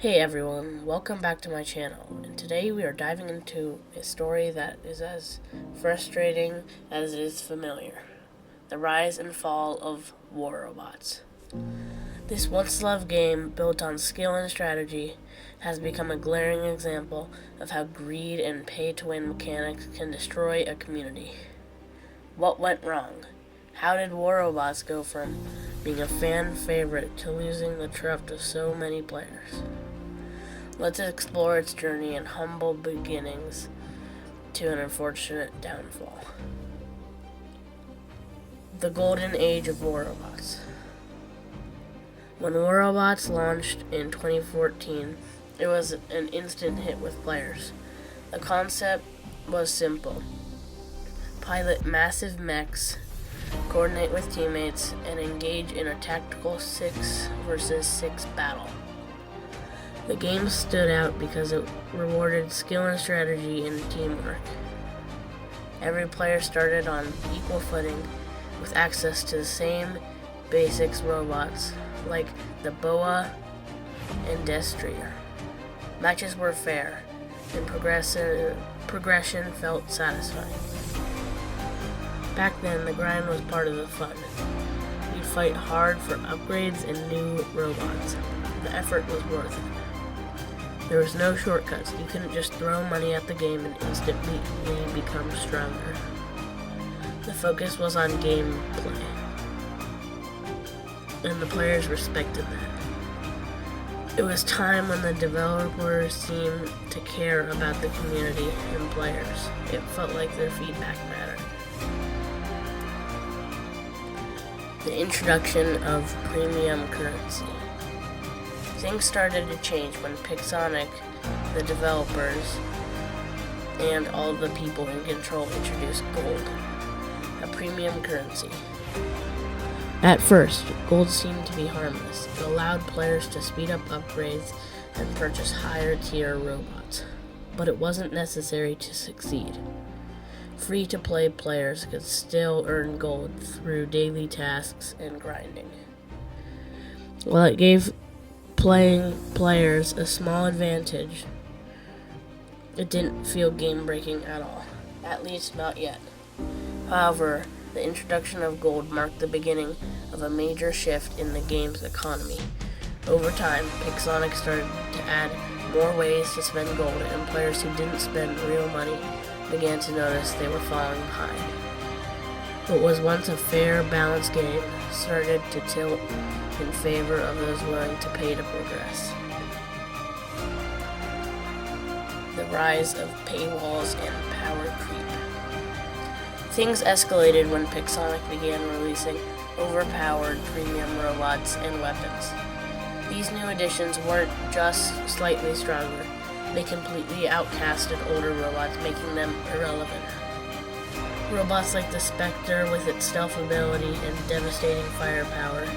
Hey everyone, welcome back to my channel, and today we are diving into a story that is as frustrating as it is familiar. The rise and fall of war robots. This once-loved game, built on skill and strategy, has become a glaring example of how greed and pay-to-win mechanics can destroy a community. What went wrong? How did war robots go from being a fan favorite to losing the trust of so many players? Let's explore its journey and humble beginnings to an unfortunate downfall. The Golden Age of War Robots. When War Robots launched in 2014, it was an instant hit with players. The concept was simple. Pilot massive mechs, coordinate with teammates, and engage in a tactical 6 versus 6 battle. The game stood out because it rewarded skill and strategy and teamwork. Every player started on equal footing with access to the same basics robots like the Boa and Destroyer. Matches were fair and progression felt satisfying. Back then, the grind was part of the fun. You'd fight hard for upgrades and new robots. The effort was worth it. There was no shortcuts. You couldn't just throw money at the game and instantly become stronger. The focus was on gameplay, and the players respected that. It was time when the developers seemed to care about the community and players. It felt like their feedback mattered. The introduction of premium currency. Things started to change when Pixonic, the developers, and all the people in control introduced gold, a premium currency. At first, gold seemed to be harmless. It allowed players to speed up upgrades and purchase higher tier robots, but it wasn't necessary to succeed. Free-to-play players could still earn gold through daily tasks and grinding. While it gave players a small advantage, it didn't feel game-breaking at all, at least not yet. However, the introduction of gold marked the beginning of a major shift in the game's economy. Over time, Pixonic started to add more ways to spend gold, and players who didn't spend real money began to notice they were falling behind. What was once a fair, balanced game started to tilt in favor of those willing to pay to progress. The rise of paywalls and power creep. Things escalated when Pixonic began releasing overpowered premium robots and weapons. These new additions weren't just slightly stronger, they completely outcasted older robots, making them irrelevant. Robots like the Spectre, with its stealth ability and devastating firepower,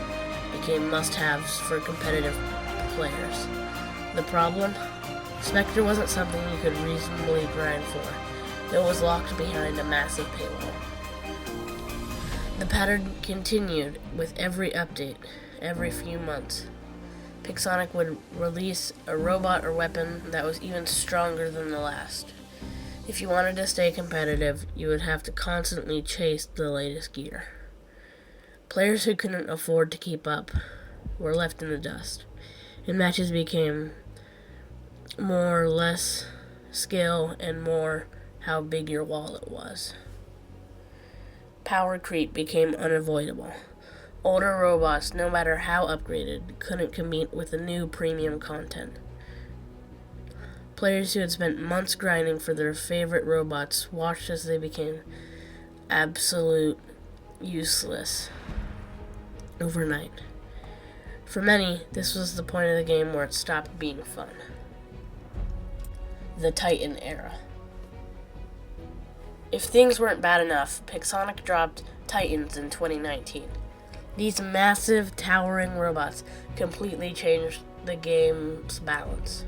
became must-haves for competitive players. The problem? Spectre wasn't something you could reasonably grind for. It was locked behind a massive paywall. The pattern continued with every update, every few months. Pixonic would release a robot or weapon that was even stronger than the last. If you wanted to stay competitive, you would have to constantly chase the latest gear. Players who couldn't afford to keep up were left in the dust, and matches became more or less skill and more how big your wallet was. Power creep became unavoidable. Older robots, no matter how upgraded, couldn't compete with the new premium content. Players who had spent months grinding for their favorite robots watched as they became absolute useless overnight. For many, this was the point of the game where it stopped being fun. The Titan era. If things weren't bad enough, Pixonic dropped Titans in 2019. These massive, towering robots completely changed the game's balance.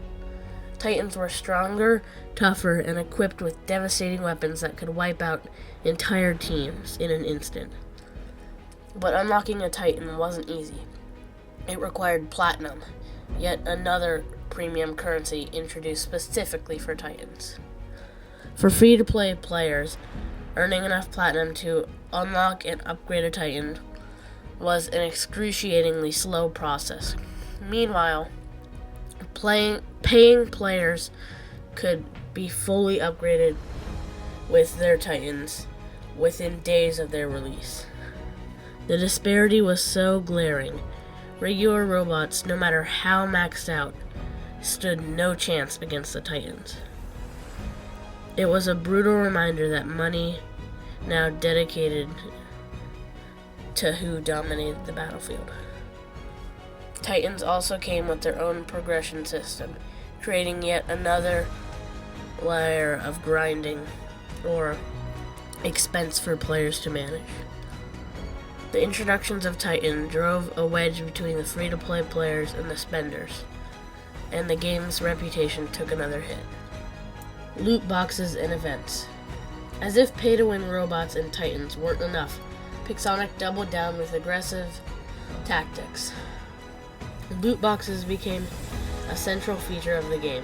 Titans were stronger, tougher, and equipped with devastating weapons that could wipe out entire teams in an instant. But unlocking a Titan wasn't easy. It required platinum, yet another premium currency introduced specifically for Titans. For free-to-play players, earning enough platinum to unlock and upgrade a Titan was an excruciatingly slow process. Meanwhile, paying players could be fully upgraded with their Titans within days of their release. The disparity was so glaring, regular robots, no matter how maxed out, stood no chance against the Titans. It was a brutal reminder that money now dedicated to who dominated the battlefield. Titans also came with their own progression system, creating yet another layer of grinding or expense for players to manage. The introductions of Titan drove a wedge between the free-to-play players and the spenders, and the game's reputation took another hit. Loot boxes and events. As if pay-to-win robots and Titans weren't enough, Pixonic doubled down with aggressive tactics. Loot boxes became a central feature of the game.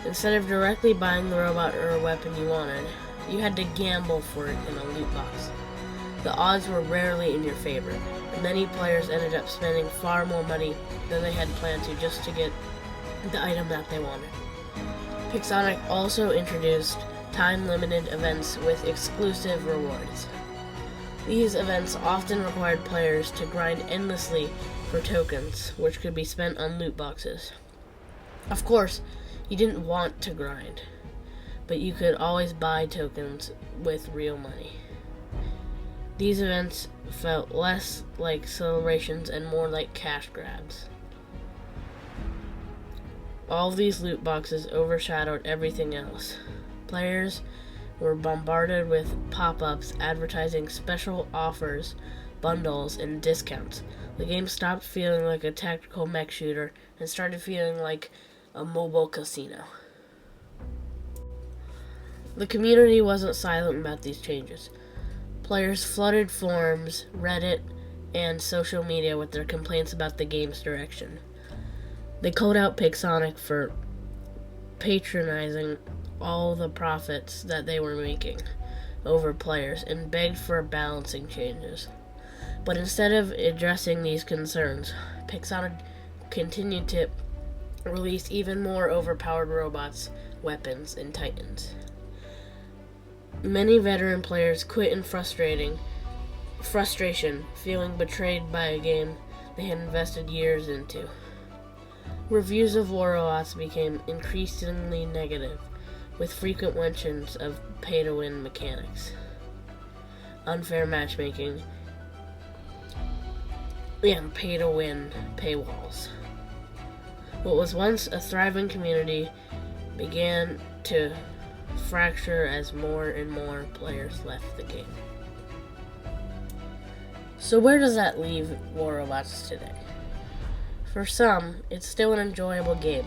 Instead of directly buying the robot or a weapon you wanted, you had to gamble for it in a loot box. The odds were rarely in your favor, and many players ended up spending far more money than they had planned to just to get the item that they wanted. Pixonic also introduced time-limited events with exclusive rewards. These events often required players to grind endlessly for tokens, which could be spent on loot boxes. Of course, you didn't want to grind, but you could always buy tokens with real money. These events felt less like celebrations and more like cash grabs. All of these loot boxes overshadowed everything else. Players were bombarded with pop-ups advertising special offers, bundles, and discounts. The game stopped feeling like a tactical mech shooter and started feeling like a mobile casino. The community wasn't silent about these changes. Players flooded forums, Reddit, and social media with their complaints about the game's direction. They called out Pixonic for patronizing all the profits that they were making over players and begged for balancing changes. But instead of addressing these concerns, Pixonic continued to release even more overpowered robots, weapons, and Titans. Many veteran players quit in frustration, feeling betrayed by a game they had invested years into. Reviews of War Robots became increasingly negative, with frequent mentions of pay-to-win mechanics, unfair matchmaking, and pay-to-win paywalls. What was once a thriving community began to fracture as more and more players left the game. So where does that leave War Robots today? For some, it's still an enjoyable game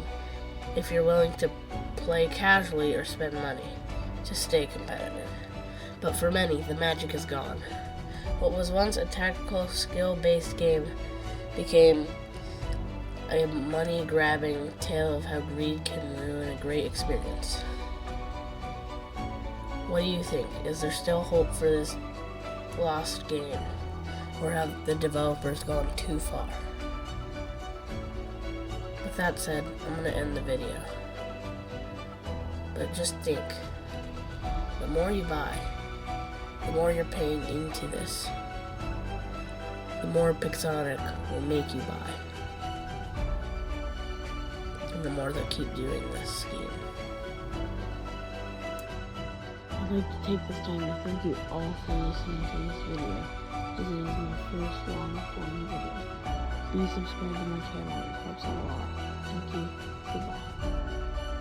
if you're willing to play casually or spend money to stay competitive. But for many, the magic is gone. What was once a tactical, skill-based game became a money-grabbing tale of how greed can ruin a great experience. What do you think? Is there still hope for this lost game? Or have the developers gone too far? With that said, I'm going to end the video. But just think, the more you buy, the more you're paying into this, the more Pixonic will make you buy. And the more they'll keep doing this scheme. I'd like to take this time to thank you all for listening to this video, as it is my first long-form video. Please subscribe to my channel, it helps out a lot. Thank you. Goodbye.